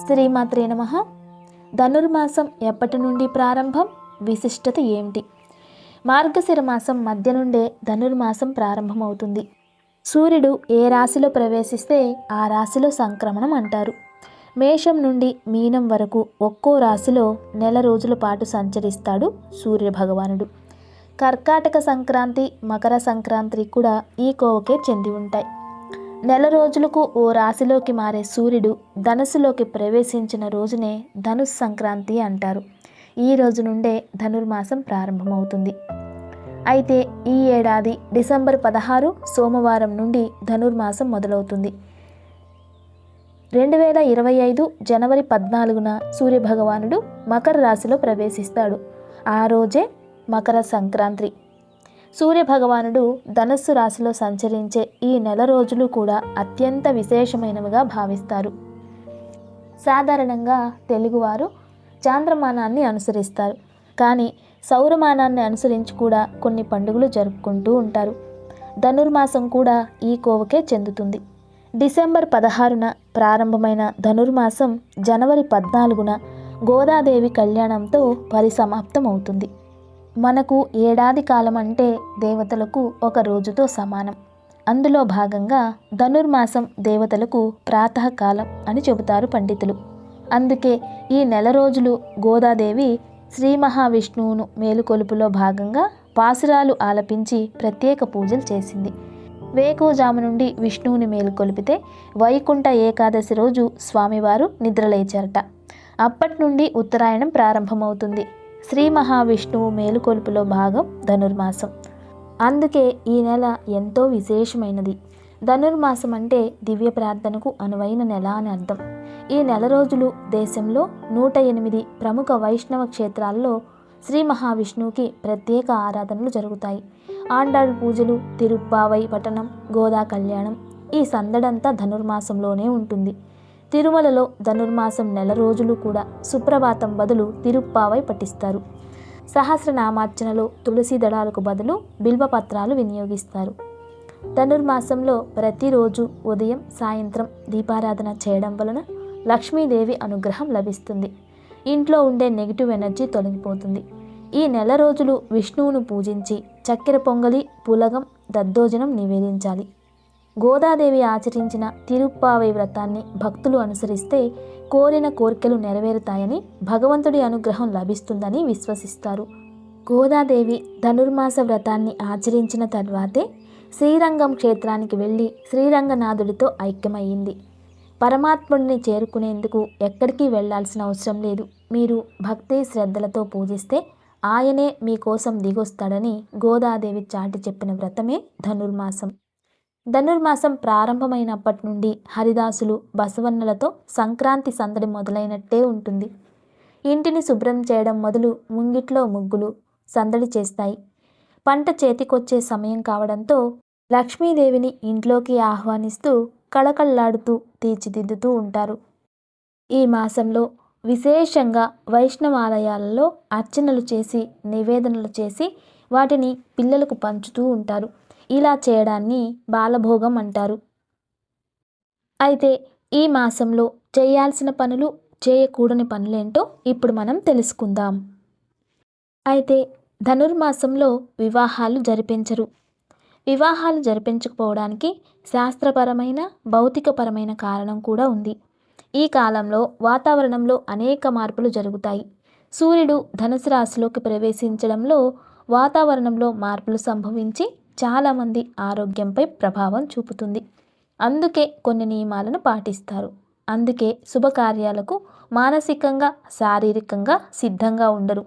శ్రీమాత్రే నమః. ధనుర్మాసం ఎప్పటి నుండి ప్రారంభం? విశిష్టత ఏమిటి? మార్గశిర మాసం మధ్య నుండే ధనుర్మాసం ప్రారంభమవుతుంది. సూర్యుడు ఏ రాశిలో ప్రవేశిస్తే ఆ రాశిలో సంక్రమణం అంటారు. మేషం నుండి మీనం వరకు ఒక్కో రాశిలో నెల రోజుల పాటు సంచరిస్తాడు సూర్య భగవానుడు. కర్కాటక సంక్రాంతి, మకర సంక్రాంతి కూడా ఈ కోవకే చెంది ఉంటాయి. నెల రోజులకు ఓ రాశిలోకి మారే సూర్యుడు ధనుస్సులోకి ప్రవేశించిన రోజునే ధనుస్ సంక్రాంతి అంటారు. ఈ రోజు నుండే ధనుర్మాసం ప్రారంభమవుతుంది. అయితే ఈ ఏడాది డిసెంబర్ 16 సోమవారం నుండి ధనుర్మాసం మొదలవుతుంది. 2025 జనవరి 14న సూర్యభగవానుడు మకర రాశిలో ప్రవేశిస్తాడు. ఆ రోజే మకర సంక్రాంతి. సూర్యభగవానుడు ధనస్సు రాశిలో సంచరించే ఈ నెల రోజులు కూడా అత్యంత విశేషమైనవిగా భావిస్తారు. సాధారణంగా తెలుగువారు చాంద్రమానాన్ని అనుసరిస్తారు. కానీ సౌరమానాన్ని అనుసరించి కూడా కొన్ని పండుగలు జరుపుకుంటూ ఉంటారు. ధనుర్మాసం కూడా ఈ కోవకే చెందుతుంది. డిసెంబర్ 16న ప్రారంభమైన ధనుర్మాసం జనవరి 14న గోదాదేవి కళ్యాణంతో పరిసమాప్తం అవుతుంది. మనకు ఏడాది కాలం అంటే దేవతలకు ఒక రోజుతో సమానం. అందులో భాగంగా ధనుర్మాసం దేవతలకు ప్రాతకాలం అని చెబుతారు పండితులు. అందుకే ఈ నెల రోజులు గోదాదేవి శ్రీ మహావిష్ణువును మేలుకొలుపులో భాగంగా పాసురాలు ఆలపించి ప్రత్యేక పూజలు చేసింది. వేకువజాము నుండి విష్ణువుని మేలుకొలిపితే వైకుంఠ ఏకాదశి రోజు స్వామివారు నిద్రలేచారట. అప్పటి నుండి ఉత్తరాయణం ప్రారంభమవుతుంది. శ్రీ మహావిష్ణువు మేలుకొలుపులో భాగం ధనుర్మాసం. అందుకే ఈ నెల ఎంతో విశేషమైనది. ధనుర్మాసం అంటే దివ్య ప్రార్థనకు అనువైన నెల అని అర్థం. ఈ నెల రోజులు దేశంలో 108 ప్రముఖ వైష్ణవ క్షేత్రాల్లో శ్రీ మహావిష్ణువుకి ప్రత్యేక ఆరాధనలు జరుగుతాయి. ఆండాళ్ పూజలు, తిరుప్పావై పఠనం, గోదా కళ్యాణం, ఈ సందడంతా ధనుర్మాసంలోనే ఉంటుంది. తిరుమలలో ధనుర్మాసం నెల రోజులు కూడా సుప్రభాతం బదులు తిరుప్పావై పఠిస్తారు. సహస్రనామార్చనలో తులసి దళాలకు బదులు బిల్వపత్రాలు వినియోగిస్తారు. ధనుర్మాసంలో ప్రతిరోజు ఉదయం సాయంత్రం దీపారాధన చేయడం వలన లక్ష్మీదేవి అనుగ్రహం లభిస్తుంది. ఇంట్లో ఉండే నెగిటివ్ ఎనర్జీ తొలగిపోతుంది. ఈ నెల రోజులు విష్ణువును పూజించి చక్కెర పొంగలి, పులగం, దద్దోజనం నివేదించాలి. గోదాదేవి ఆచరించిన తిరుప్పావై వ్రతాన్ని భక్తులు అనుసరిస్తే కోరిన కోరికలు నెరవేరుతాయని, భగవంతుడి అనుగ్రహం లభిస్తుందని విశ్వసిస్తారు. గోదాదేవి ధనుర్మాస వ్రతాన్ని ఆచరించిన తర్వాతే శ్రీరంగం క్షేత్రానికి వెళ్ళి శ్రీరంగనాథుడితో ఐక్యమయ్యింది. పరమాత్ముడిని చేరుకునేందుకు ఎక్కడికి వెళ్లాల్సిన అవసరం లేదు. మీరు భక్తి శ్రద్ధలతో పూజిస్తే ఆయనే మీకోసం దిగొస్తాడని గోదాదేవి చాటి చెప్పిన వ్రతమే ధనుర్మాసం. ధనుర్మాసం ప్రారంభమైనప్పటి నుండి హరిదాసులు, బసవన్నలతో సంక్రాంతి సందడి మొదలైనట్టే ఉంటుంది. ఇంటిని శుభ్రం చేయడం మొదలు ముంగిట్లో ముగ్గులు సందడి చేస్తాయి. పంట చేతికొచ్చే సమయం కావడంతో లక్ష్మీదేవిని ఇంట్లోకి ఆహ్వానిస్తూ కళకళలాడుతూ తీర్చిదిద్దుతూ ఉంటారు. ఈ మాసంలో విశేషంగా వైష్ణవాలయాలలో అర్చనలు చేసి నివేదనలు చేసి వాటిని పిల్లలకు పంచుతూ ఉంటారు. ఇలా చేయడాన్ని బాలభోగం అంటారు. అయితే ఈ మాసంలో చేయాల్సిన పనులు, చేయకూడని పనులేంటో ఇప్పుడు మనం తెలుసుకుందాం. అయితే ధనుర్మాసంలో వివాహాలు జరిపించరు. వివాహాలు జరిపించకపోవడానికి శాస్త్రపరమైన, భౌతికపరమైన కారణం కూడా ఉంది. ఈ కాలంలో వాతావరణంలో అనేక మార్పులు జరుగుతాయి. సూర్యుడు ధనుసు రాశిలోకి ప్రవేశించడంలో వాతావరణంలో మార్పులు సంభవించి చాలామంది ఆరోగ్యంపై ప్రభావం చూపుతుంది. అందుకే కొన్ని నియమాలను పాటిస్తారు. అందుకే శుభకార్యాలకు మానసికంగా, శారీరకంగా సిద్ధంగా ఉండరు.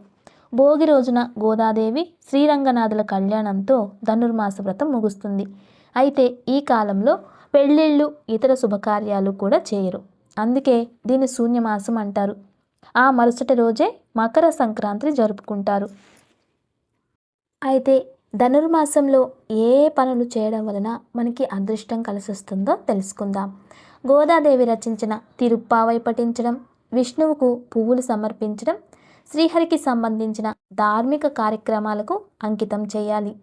భోగి రోజున గోదాదేవి శ్రీరంగనాథుల కళ్యాణంతో ధనుర్మాస వ్రతం ముగుస్తుంది. అయితే ఈ కాలంలో పెళ్ళిళ్ళు, ఇతర శుభకార్యాలు కూడా చేయరు. అందుకే దీన్ని శూన్యమాసం అంటారు. ఆ మరుసటి రోజే మకర సంక్రాంతి జరుపుకుంటారు. అయితే ధనుర్మాసంలో ఏ పనులు చేయడం వలన మనకి అదృష్టం కలిసి వస్తుందో తెలుసుకుందాం. గోదాదేవి రచించిన తిరుప్పావై పఠించడం, విష్ణువుకు పువ్వులు సమర్పించడం, శ్రీహరికి సంబంధించిన ధార్మిక కార్యక్రమాలకు అంకితం చేయాలి.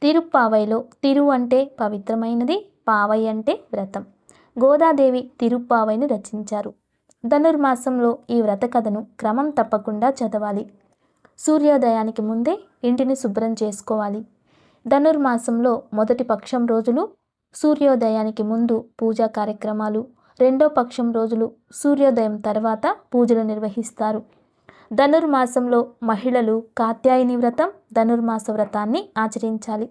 తిరుప్పావైలో తిరు అంటే పవిత్రమైనది, పావై అంటే వ్రతం. గోదాదేవి తిరుప్పావైని రచించారు. ధనుర్మాసంలో ఈ వ్రత కథను క్రమం తప్పకుండా చదవాలి. సూర్యోదయానికి ముందే ఇంటిని శుభ్రం చేసుకోవాలి. ధనుర్మాసంలో మొదటి పక్షం రోజులు సూర్యోదయానికి ముందు పూజా కార్యక్రమాలు, రెండో పక్షం రోజులు సూర్యోదయం తర్వాత పూజలు నిర్వహిస్తారు. ధనుర్మాసంలో మహిళలు కాత్యాయని వ్రతం, ధనుర్మాస వ్రతాన్ని ఆచరించాలి.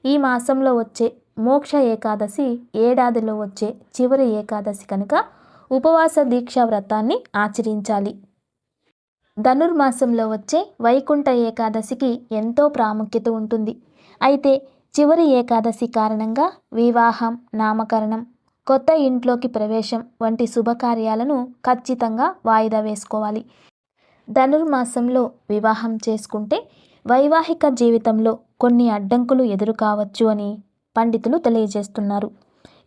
ఈ మాసంలో వచ్చే మోక్ష ఏకాదశి ఏడాదిలో వచ్చే చివరి ఏకాదశి కనుక ఉపవాస దీక్ష వ్రతాన్ని ఆచరించాలి. ధనుర్మాసంలో వచ్చే వైకుంఠ ఏకాదశికి ఎంతో ప్రాముఖ్యత ఉంటుంది. అయితే చివరి ఏకాదశి కారణంగా వివాహం, నామకరణం, కొత్త ఇంట్లోకి ప్రవేశం వంటి శుభకార్యాలను ఖచ్చితంగా వాయిదా వేసుకోవాలి. ధనుర్మాసంలో వివాహం చేసుకుంటే వైవాహిక జీవితంలో కొన్ని అడ్డంకులు ఎదురు కావచ్చు అని పండితులు తెలియజేస్తున్నారు.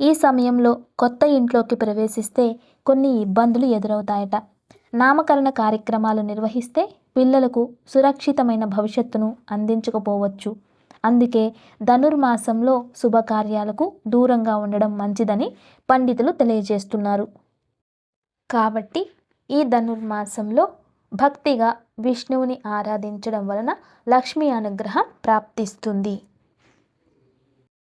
ఈ సమయంలో కొత్త ఇంట్లోకి ప్రవేశిస్తే కొన్ని ఇబ్బందులు ఎదురవుతాయట. నామకరణ కార్యక్రమాలు నిర్వహిస్తే పిల్లలకు సురక్షితమైన భవిష్యత్తును అందించకపోవచ్చు. అందుకే ధనుర్మాసంలో శుభకార్యాలకు దూరంగా ఉండడం మంచిదని పండితులు తెలియజేస్తున్నారు. కాబట్టి ఈ ధనుర్మాసంలో భక్తిగా విష్ణువుని ఆరాధించడం వలన లక్ష్మీ అనుగ్రహం ప్రాప్తిస్తుంది.